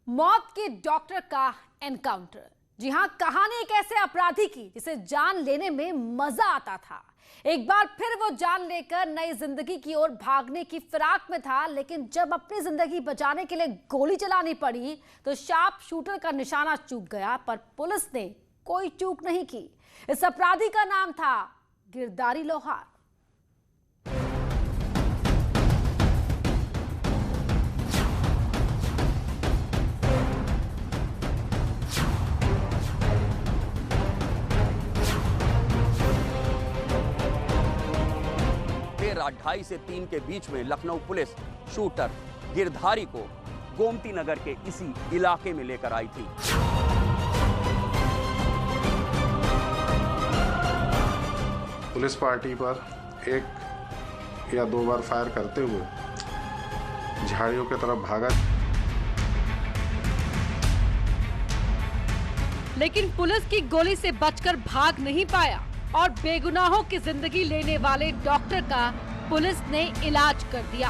मौत के डॉक्टर का एनकाउंटर। जी हां, कहानी एक ऐसे अपराधी की जिसे जान लेने में मजा आता था। एक बार फिर वो जान लेकर नई जिंदगी की ओर भागने की फिराक में था, लेकिन जब अपनी जिंदगी बचाने के लिए गोली चलानी पड़ी तो शार्प शूटर का निशाना चूक गया। पर पुलिस ने कोई चूक नहीं की। इस अपराधी का नाम था गिरधारी लोहार। रात 2:30 से 3 के बीच में लखनऊ पुलिस शूटर गिरधारी को गोमती नगर के इसी इलाके में लेकर आई थी। पुलिस पार्टी पर एक या दो बार फायर करते हुए झाड़ियों की तरफ भागा, लेकिन पुलिस की गोली से बचकर भाग नहीं पाया और बेगुनाहों की जिंदगी लेने वाले डॉक्टर का पुलिस ने इलाज कर दिया।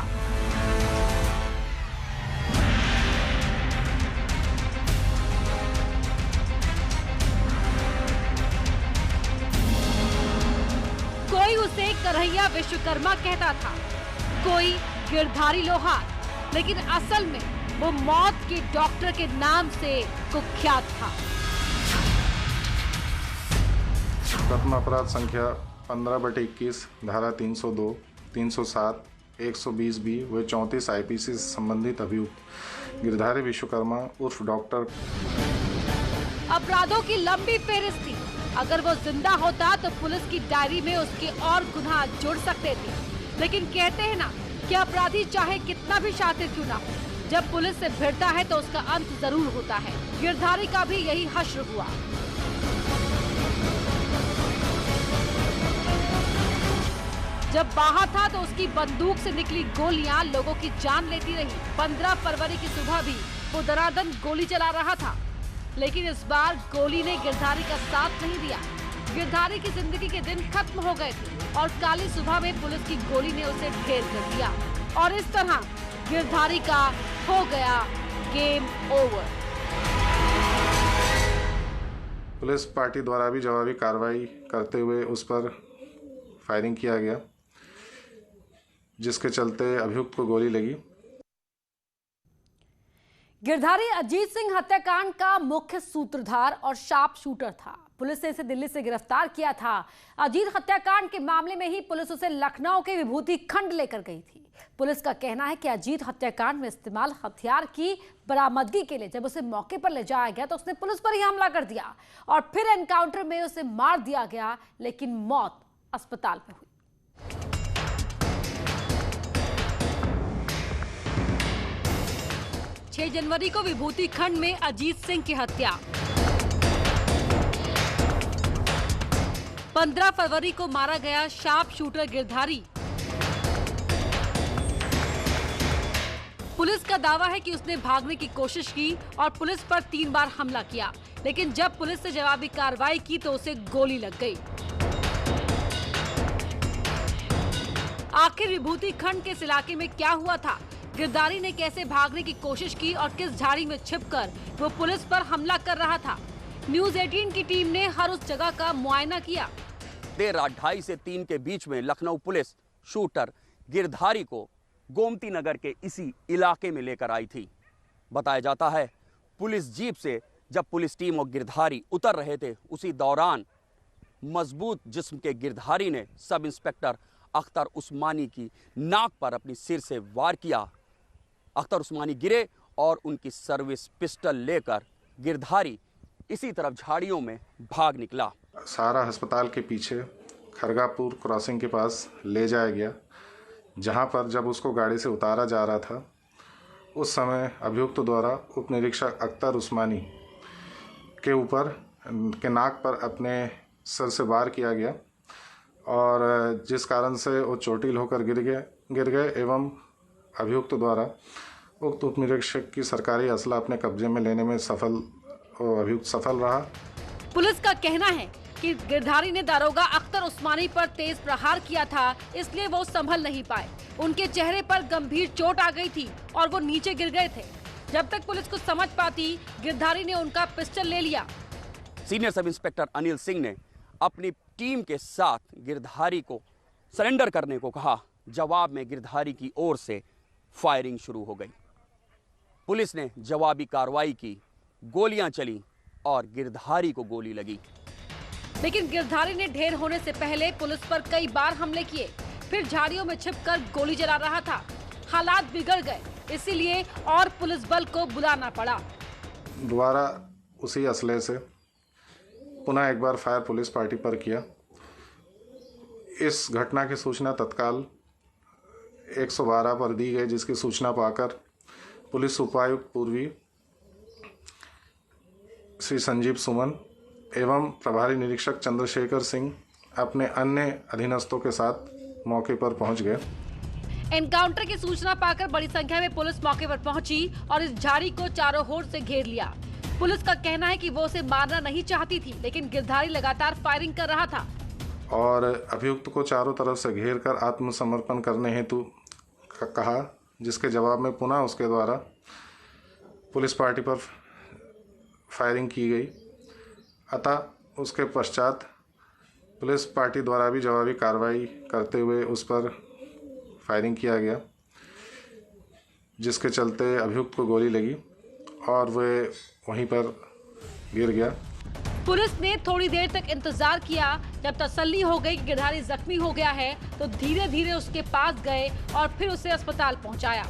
कोई उसे करहैया विश्वकर्मा कहता था, कोई गिरधारी लोहार, लेकिन असल में वो मौत के डॉक्टर के नाम से कुख्यात था। प्रथम अपराध संख्या 15/21 धारा 302, 307, 120B व 34 IPC से संबंधित अभियुक्त गिरधारी विश्वकर्मा उर्फ डॉक्टर। अपराधों की लंबी फेहरिस्त थी। अगर वो जिंदा होता तो पुलिस की डायरी में उसके और गुनाह जुड़ सकते थे, लेकिन कहते हैं ना कि अपराधी चाहे कितना भी शातिर क्यों ना हो, जब पुलिस से भिड़ता है तो उसका अंत जरूर होता है। गिरधारी का भी यही हश्र हुआ। जब बाहर था तो उसकी बंदूक से निकली गोलियां लोगों की जान लेती रही। 15 फरवरी की सुबह भी वो दरादन गोली चला रहा था, लेकिन इस बार गोली ने गिरधारी का साथ नहीं दिया। गिरधारी की जिंदगी के दिन खत्म हो गए थे और काली सुबह में पुलिस की गोली ने उसे ढेर कर दिया और इस तरह गिरधारी का हो गया गेम ओवर। पुलिस पार्टी द्वारा भी जवाबी कार्रवाई करते हुए उस पर फायरिंग किया गया, जिसके चलते अभियुक्त को गोली लगी। गिरधारी अजीत सिंह हत्याकांड का मुख्य सूत्रधार और शार्प शूटर था। पुलिस ने इसे दिल्ली से गिरफ्तार किया था। अजीत हत्याकांड के मामले में ही पुलिस उसे लखनऊ के विभूति खंड लेकर गई थी। पुलिस का कहना है कि अजीत हत्याकांड में इस्तेमाल हथियार की बरामदगी के लिए जब उसे मौके पर ले जाया गया तो उसने पुलिस पर ही हमला कर दिया और फिर एनकाउंटर में उसे मार दिया गया, लेकिन मौत अस्पताल में हुई। 6 जनवरी को विभूति खंड में अजीत सिंह की हत्या। 15 फरवरी को मारा गया शार्प शूटर गिरधारी। पुलिस का दावा है कि उसने भागने की कोशिश की और पुलिस पर 3 बार हमला किया, लेकिन जब पुलिस ने जवाबी कार्रवाई की तो उसे गोली लग गई। आखिर विभूति खंड के इस इलाके में क्या हुआ था? गिरधारी ने कैसे भागने की कोशिश की और किस झाड़ी में छिपकर वो पुलिस पर हमला कर रहा था? न्यूज़ 18 की टीम ने हर उस जगह का मुआयना किया। देर रात 2:30 से 3 के बीच में लखनऊ पुलिस शूटर गिरधारी को गोमती नगर के इसी इलाके में लेकर आई थी। बताया जाता है पुलिस जीप से जब पुलिस टीम और गिरधारी उतर रहे थे, उसी दौरान मजबूत जिस्म के गिरधारी ने सब इंस्पेक्टर अख्तर उस्मानी की नाक पर अपनी सिर से वार किया। अख्तर उस्मानी गिरे और उनकी सर्विस पिस्टल लेकर गिरधारी इसी तरफ झाड़ियों में भाग निकला। सारा अस्पताल के पीछे खरगापुर क्रॉसिंग के पास ले जाया गया, जहां पर जब उसको गाड़ी से उतारा जा रहा था उस समय अभियुक्त द्वारा उप निरीक्षक अख्तर उस्मानी के ऊपर के नाक पर अपने सर से वार किया गया और जिस कारण से वो चोटिल होकर गिर गए एवं अभियुक्त द्वारा उक्त उप निरीक्षक की सरकारी असला अपने कब्जे में लेने में अभियुक्त सफल रहा। पुलिस का कहना है कि गिरधारी ने दारोगा अख्तर उस्मानी पर तेज प्रहार किया था, इसलिए वो संभल नहीं पाए। उनके चेहरे पर गंभीर चोट आ गई थी और वो नीचे गिर गए थे। जब तक पुलिस कुछ समझ पाती, गिरधारी ने उनका पिस्टल ले लिया। Senior sub inspector Anil Singh ने अपनी टीम के साथ गिरधारी को सरेंडर करने को कहा। जवाब में गिरधारी की ओर से फायरिंग शुरू हो गई। पुलिस ने जवाबी कार्रवाई की, गोलियां चली और गिरधारी को गोली लगी। लेकिन गिरधारी ने ढेर होने से पहले पुलिस पर कई बार हमले किए, फिर झाड़ियों में छिपकर गोली चला रहा था। हालात बिगड़ गए, इसीलिए और पुलिस बल को बुलाना पड़ा। दोबारा उसी असले से पुनः एक बार फायर पुलिस पार्टी पर किया। इस घटना की सूचना तत्काल 112 पर दी गई, जिसकी सूचना पाकर पुलिस उपायुक्त पूर्वी श्री संजीव सुमन एवं प्रभारी निरीक्षक चंद्रशेखर सिंह अपने अन्य अधीनस्थों के साथ मौके पर पहुंच गए। एनकाउंटर की सूचना पाकर बड़ी संख्या में पुलिस मौके पर पहुंची और इस झाड़ी को चारों ओर से घेर लिया। पुलिस का कहना है कि वो उसे मारना नहीं चाहती थी, लेकिन गिरधारी लगातार फायरिंग कर रहा था और अभियुक्त को चारों तरफ से घेरकर आत्मसमर्पण करने हेतु कहा, जिसके जवाब में पुनः उसके द्वारा पुलिस पार्टी पर फायरिंग की गई। अतः उसके पश्चात पुलिस पार्टी द्वारा भी जवाबी कार्रवाई करते हुए उस पर फायरिंग किया गया, जिसके चलते अभियुक्त को गोली लगी और वह वहीं पर गिर गया। पुलिस ने थोड़ी देर तक इंतजार किया। जब तसल्ली हो गई कि गिरधारी जख्मी हो गया है, तो धीरे धीरे उसके पास गए और फिर उसे अस्पताल पहुंचाया।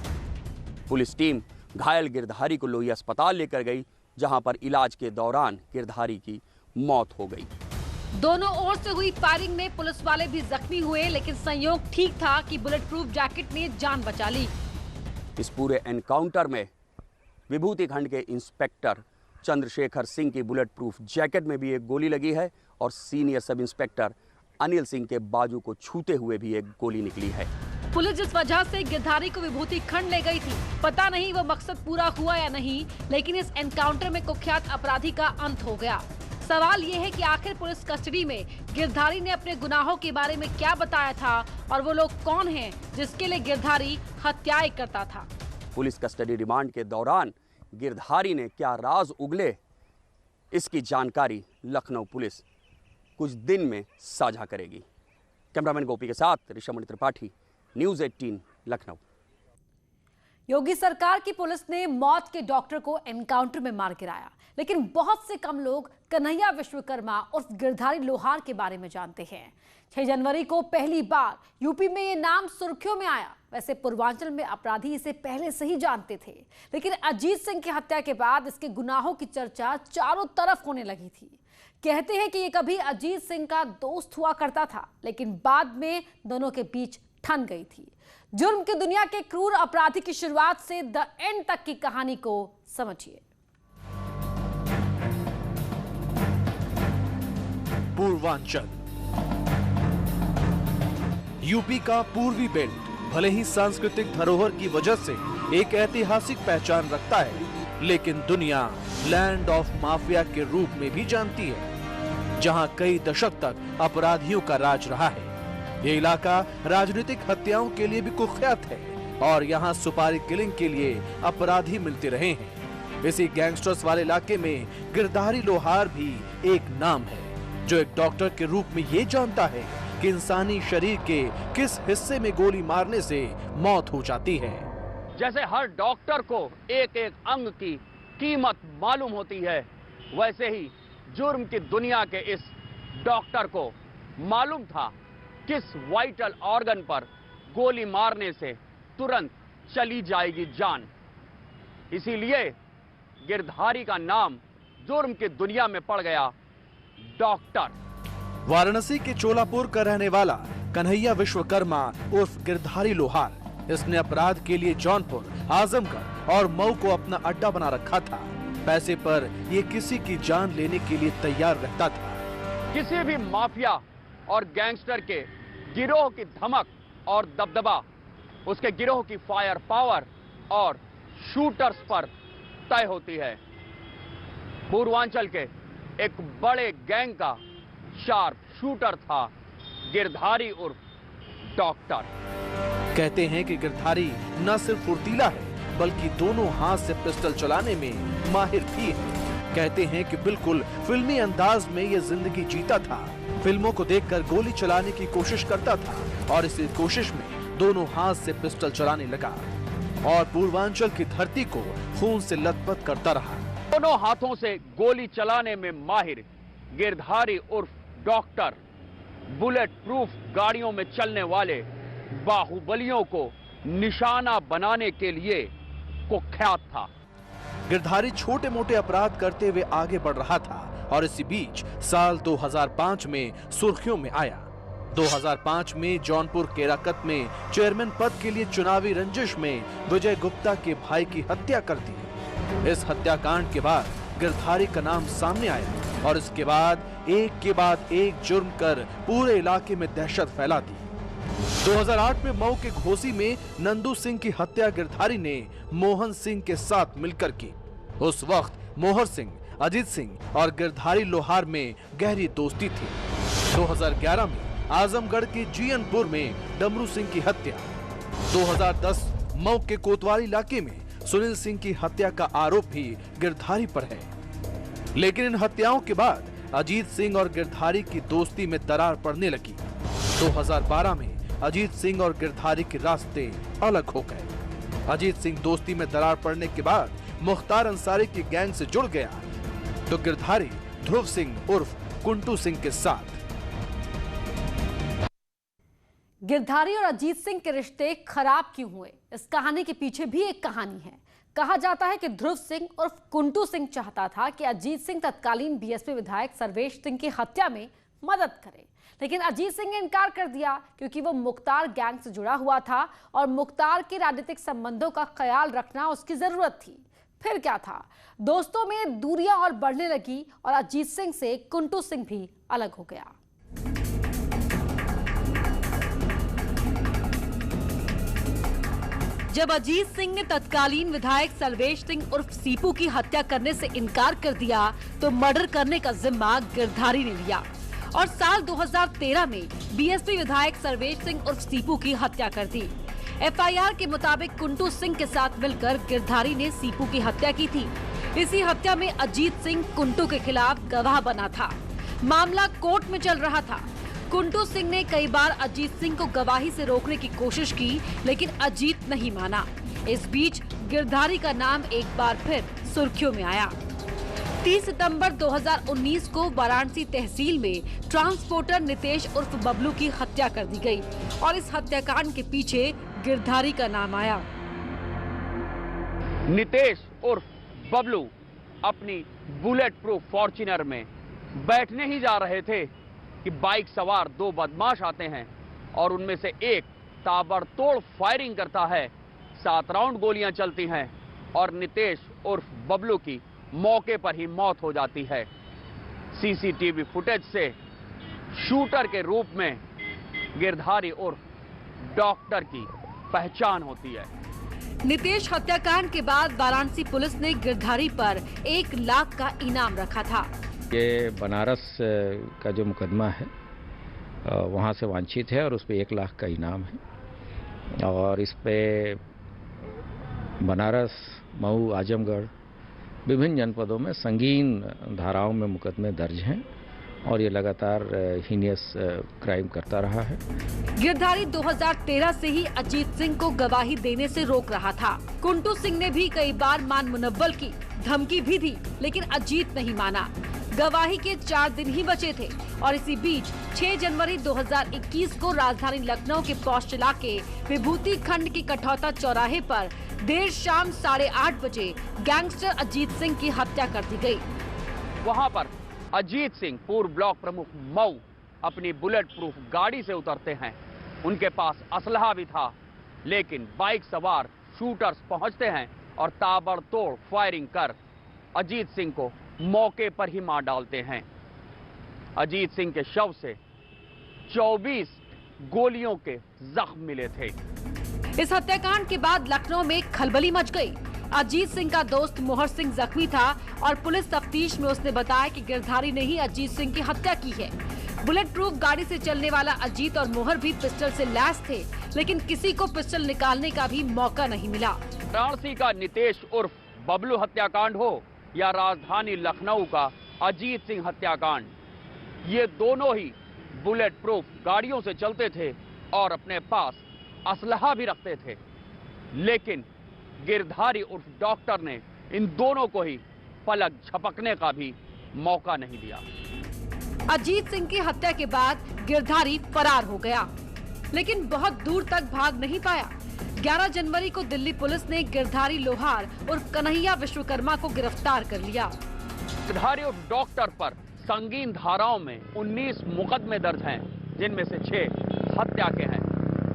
पुलिस टीम घायल गिरधारी को लोही अस्पताल लेकर गई, जहां पर इलाज के दौरान गिरधारी की मौत हो गई। दोनों ओर से हुई फायरिंग में पुलिस वाले भी जख्मी हुए, लेकिन संयोग ठीक था कि बुलेट प्रूफ जैकेट ने जान बचा ली। इस पूरे एनकाउंटर में विभूति खंड के इंस्पेक्टर चंद्रशेखर सिंह की बुलेट प्रूफ जैकेट में भी एक गोली लगी है और senior sub inspector Anil Singh के बाजू को छूते हुए भी एक गोली निकली है। पुलिस जिस वजह से गिरधारी को विभूति खंड ले गई थी, पता नहीं वो मकसद पूरा हुआ या नहीं, लेकिन इस एनकाउंटर में कुख्यात अपराधी का अंत हो गया। सवाल ये है कि आखिर पुलिस कस्टडी में गिरधारी ने अपने गुनाहों के बारे में क्या बताया था और वो लोग कौन हैं जिसके लिए गिरधारी हत्याएं करता था। पुलिस कस्टडी रिमांड के दौरान गिरधारी ने क्या राज उगले, इसकी जानकारी लखनऊ पुलिस कुछ दिन में साझा करेगी। कैमरामैन गोपी के साथ ऋषभ त्रिपाठी, न्यूज़ 18 लखनऊ। योगी सरकार की पुलिस ने मौत के डॉक्टर को एनकाउंटर में मार गिराया, लेकिन बहुत से कम लोग कन्हैया विश्वकर्मा उर्फ गिरधारी लोहार के बारे में जानते हैं। 6 जनवरी को पहली बार यूपी में ये नाम सुर्खियों में आया। वैसे पूर्वांचल में अपराधी इसे पहले से ही जानते थे, लेकिन अजीत सिंह की हत्या के बाद इसके गुनाहों की चर्चा चारों तरफ होने लगी थी। कहते हैं कि ये कभी अजीत सिंह का दोस्त हुआ करता था, लेकिन बाद में दोनों के बीच ठन गई थी। जुर्म की दुनिया के क्रूर अपराधी की शुरुआत से द एंड तक की कहानी को समझिए। पूर्वांचल यूपी का पूर्वी बेल्ट भले ही सांस्कृतिक धरोहर की वजह से एक ऐतिहासिक पहचान रखता है, लेकिन दुनिया लैंड ऑफ माफिया के रूप में भी जानती है, जहां कई दशक तक अपराधियों का राज रहा है। ये इलाका राजनीतिक हत्याओं के लिए भी कुख्यात है और यहाँ सुपारी किलिंग के लिए अपराधी मिलते रहे हैं। इसी गैंगस्टर्स वाले इलाके में गिरधारी लोहार भी एक नाम है, जो एक डॉक्टर के रूप में ये जानता है कि इंसानी शरीर के किस हिस्से में गोली मारने से मौत हो जाती है। जैसे हर डॉक्टर को एक एक अंग की कीमत मालूम होती है, वैसे ही जुर्म की दुनिया के इस डॉक्टर को मालूम था किस वाइटल ऑर्गन पर गोली मारने से तुरंत चली जाएगी जान। इसीलिए गिरधारी का नाम जुर्म की दुनिया में पड़ गया, डॉक्टर। वाराणसी के चोलापुर का रहने वाला कन्हैया विश्वकर्मा उर्फ गिरधारी लोहार, इसने अपराध के लिए जौनपुर, आजमगढ़ और मऊ को अपना अड्डा बना रखा था। पैसे पर ये किसी की जान लेने के लिए तैयार रहता था। किसी भी माफिया और गैंगस्टर के गिरोह की धमक और दबदबा उसके गिरोह की फायर पावर और शूटर्स पर तय होती है। पूर्वांचल के एक बड़े गैंग का शार्प शूटर था गिरधारी उर्फ डॉक्टर। कहते हैं कि गिरधारी न सिर्फ फुर्तीला है, बल्कि दोनों हाथ से पिस्टल चलाने में माहिर भी है। कहते हैं कि बिल्कुल फिल्मी अंदाज में ये जिंदगी जीता था। फिल्मों को देखकर गोली चलाने की कोशिश करता था और इसी कोशिश में दोनों हाथ से पिस्टल चलाने लगा और पूर्वांचल की धरती को खून से लथपथ करता रहा। दोनों हाथों से गोली चलाने में माहिर गिरधारी उर्फ डॉक्टर बुलेट प्रूफ गाड़ियों में चलने वाले बाहुबलियों को निशाना बनाने के लिए कुख्यात था। गिरधारी छोटे मोटे अपराध करते हुए आगे बढ़ रहा था और इसी बीच साल 2005 में सुर्खियों में आया। 2005 में जौनपुर केराकत में चेयरमैन पद के लिए चुनावी रंजिश में विजय गुप्ता के भाई की हत्या कर दी। इस हत्याकांड के बाद गिरधारी का नाम सामने आया और इसके बाद एक जुर्म कर पूरे इलाके में दहशत फैला दी। 2008 में मऊ के घोसी में नंदू सिंह की हत्या गिरधारी ने मोहन सिंह के साथ मिलकर की। उस वक्त मोहर सिंह, अजीत सिंह और गिरधारी लोहार में गहरी दोस्ती थी। 2011 में आजमगढ़ के जीयनपुर में डमरू सिंह की हत्या। 2010 मऊ के कोतवाली इलाके में सुनील सिंह की हत्या का आरोप भी गिरधारी पर है। लेकिन इन हत्याओं के बाद अजीत सिंह और गिरधारी की दोस्ती में दरार पड़ने लगी। 2012 में अजीत सिंह और गिरधारी के रास्ते अलग हो गए। अजीत सिंह दोस्ती में दरार पड़ने के बाद मुख्तार अंसारी की गैंग से जुड़ गया तो गिरधारी ध्रुव सिंह उर्फ कुंटू सिंह के साथ। गिरधारी और अजीत सिंह के रिश्ते खराब क्यों हुए, इस कहानी के पीछे भी एक कहानी है। कहा जाता है कि ध्रुव सिंह उर्फ कुंटू सिंह चाहता था कि अजीत सिंह तत्कालीन बीएसपी विधायक सर्वेश सिंह की हत्या में मदद करे, लेकिन अजीत सिंह ने इनकार कर दिया क्योंकि वो मुख्तार गैंग से जुड़ा हुआ था और मुख्तार के राजनीतिक संबंधों का ख्याल रखना उसकी जरूरत थी। फिर क्या था, दोस्तों में दूरियां और बढ़ने लगी और अजीत सिंह से कुंटू सिंह भी अलग हो गया। जब अजीत सिंह ने तत्कालीन विधायक सर्वेश सिंह उर्फ सीपू की हत्या करने से इनकार कर दिया तो मर्डर करने का जिम्मा गिरधारी ने लिया और साल 2013 में बीएसपी विधायक सर्वेश सिंह उर्फ सीपू की हत्या कर दी। एफआईआर के मुताबिक कुंटू सिंह के साथ मिलकर गिरधारी ने सीपू की हत्या की थी। इसी हत्या में अजीत सिंह कुंटू के खिलाफ गवाह बना था। मामला कोर्ट में चल रहा था। कुंटू सिंह ने कई बार अजीत सिंह को गवाही से रोकने की कोशिश की, लेकिन अजीत नहीं माना। इस बीच गिरधारी का नाम एक बार फिर सुर्खियों में आया। 30 सितंबर 2019 को वाराणसी तहसील में ट्रांसपोर्टर नितेश उर्फ बबलू की हत्या कर दी गई और इस हत्याकांड के पीछे गिरधारी का नाम आया। नितेश उर्फ बबलू अपनी बुलेट प्रूफ फॉर्च्यूनर में बैठने ही जा रहे थे कि बाइक सवार दो बदमाश आते हैं और उनमें से एक ताबड़तोड़ फायरिंग करता है। 7 राउंड गोलियां चलती हैं और नितेश उर्फ बबलू की मौके पर ही मौत हो जाती है। सीसीटीवी फुटेज से शूटर के रूप में गिरधारी उर्फ डॉक्टर की पहचान होती है। नितेश हत्याकांड के बाद वाराणसी पुलिस ने गिरधारी पर 1 लाख का इनाम रखा था। ये बनारस का जो मुकदमा है वहाँ से वांछित है और उस पर 1 लाख का इनाम है और इस पे बनारस, मऊ, आजमगढ़ विभिन्न जनपदों में संगीन धाराओं में मुकदमे दर्ज हैं और ये लगातार हीनियस क्राइम करता रहा है। गिरधारी 2013 से ही अजीत सिंह को गवाही देने से रोक रहा था। कुंटू सिंह ने भी कई बार मान मुनव्वल की धमकी भी दी, लेकिन अजीत नहीं माना। गवाही के 4 दिन ही बचे थे और इसी बीच 6 जनवरी 2021 को राजधानी लखनऊ के पौष इलाके विभूति खंड की कठौता चौराहे पर देर शाम 8:30 बजे गैंगस्टर अजीत सिंह की हत्या कर दी गई। वहां पर अजीत सिंह पूर्व ब्लॉक प्रमुख मऊ अपनी बुलेट प्रूफ गाड़ी से उतरते हैं। उनके पास असलहा भी था, लेकिन बाइक सवार शूटर्स पहुंचते हैं और ताबड़तोड़ फायरिंग कर अजीत सिंह को मौके पर ही मार डालते हैं। अजीत सिंह के शव से 24 गोलियों के जख्म मिले थे। इस हत्याकांड के बाद लखनऊ में खलबली मच गई। अजीत सिंह का दोस्त मोहर सिंह जख्मी था और पुलिस तफ्तीश में उसने बताया कि गिरधारी ने ही अजीत सिंह की हत्या की है। बुलेट प्रूफ गाड़ी से चलने वाला अजीत और मोहर भी पिस्टल से लैस थे, लेकिन किसी को पिस्टल निकालने का भी मौका नहीं मिला। वाराणसी का नितेश उर्फ बबलू हत्याकांड हो या राजधानी लखनऊ का अजीत सिंह हत्याकांड, ये दोनों ही बुलेट प्रूफ गाड़ियों से चलते थे और अपने पास असलहा भी रखते थे, लेकिन गिरधारी उर्फ डॉक्टर ने इन दोनों को ही पलक झपकने का भी मौका नहीं दिया। अजीत सिंह की हत्या के बाद गिरधारी फरार हो गया, लेकिन बहुत दूर तक भाग नहीं पाया। 11 जनवरी को दिल्ली पुलिस ने गिरधारी लोहार और कन्हैया विश्वकर्मा को गिरफ्तार कर लिया। गिरधारी उर्फ डॉक्टर पर संगीन धाराओं में 19 मुकदमे दर्ज हैं, जिनमें से 6 हत्या के हैं।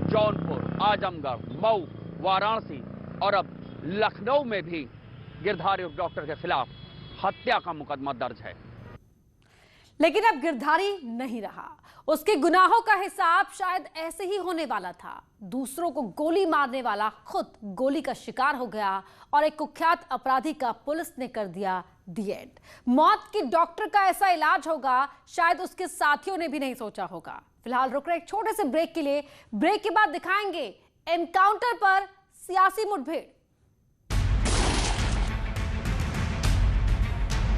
जौनपुर, आजमगढ़, मऊ, वाराणसी और अब लखनऊ में भी गिरधारी उर्फ डॉक्टर के खिलाफ हत्या का मुकदमा दर्ज है। लेकिन अब गिरधारी नहीं रहा, उसके गुनाहों का हिसाब शायद ऐसे ही होने वाला था। दूसरों को गोली मारने वाला खुद गोली का शिकार हो गया और एक कुख्यात अपराधी का पुलिस ने कर दिया दी एंड। मौत की डॉक्टर का ऐसा इलाज होगा शायद उसके साथियों ने भी नहीं सोचा होगा। फिलहाल रुक रहे एक छोटे से ब्रेक के लिए, ब्रेक के बाद दिखाएंगे एनकाउंटर पर सियासी मुठभेड़।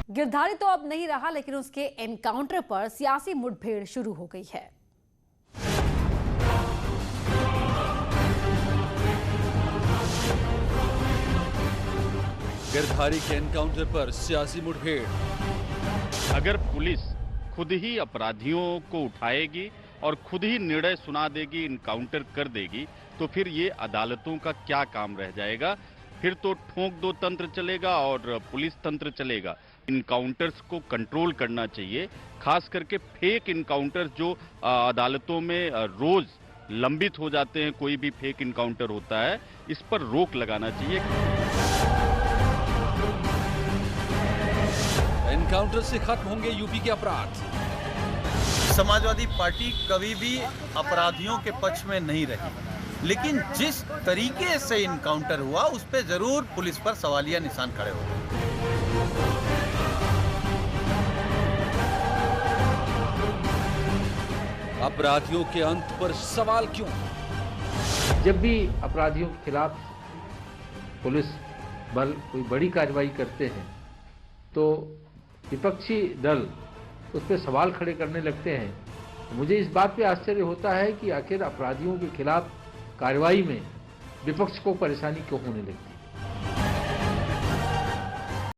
गिरधारी तो अब नहीं रहा, लेकिन उसके एनकाउंटर पर सियासी मुठभेड़ शुरू हो गई है। गिरधारी के एनकाउंटर पर सियासी मुठभेड़। अगर पुलिस खुद ही अपराधियों को उठाएगी और खुद ही निर्णय सुना देगी, इनकाउंटर कर देगी, तो फिर ये अदालतों का क्या काम रह जाएगा? फिर तो ठोक दो तंत्र चलेगा और पुलिस तंत्र चलेगा। इनकाउंटर्स को कंट्रोल करना चाहिए, खास करके फेक इनकाउंटर्स जो अदालतों में रोज लंबित हो जाते हैं। कोई भी फेक इनकाउंटर होता है, इस पर रोक लगाना चाहिए। एनकाउंटर से खत्म होंगे यूपी के अपराध। समाजवादी पार्टी कभी भी अपराधियों के पक्ष में नहीं रही, लेकिन जिस तरीके से इनकाउंटर हुआ उस पर जरूर पुलिस पर सवालिया निशान खड़े हो गए। अपराधियों के अंत पर सवाल क्यों? जब भी अपराधियों के खिलाफ पुलिस बल कोई बड़ी कार्रवाई करते हैं तो विपक्षी दल उस पर सवाल खड़े करने लगते हैं। तो मुझे इस बात पे आश्चर्य होता है कि आखिर अपराधियों के खिलाफ कार्रवाई में विपक्ष को परेशानी क्यों होने लगती है।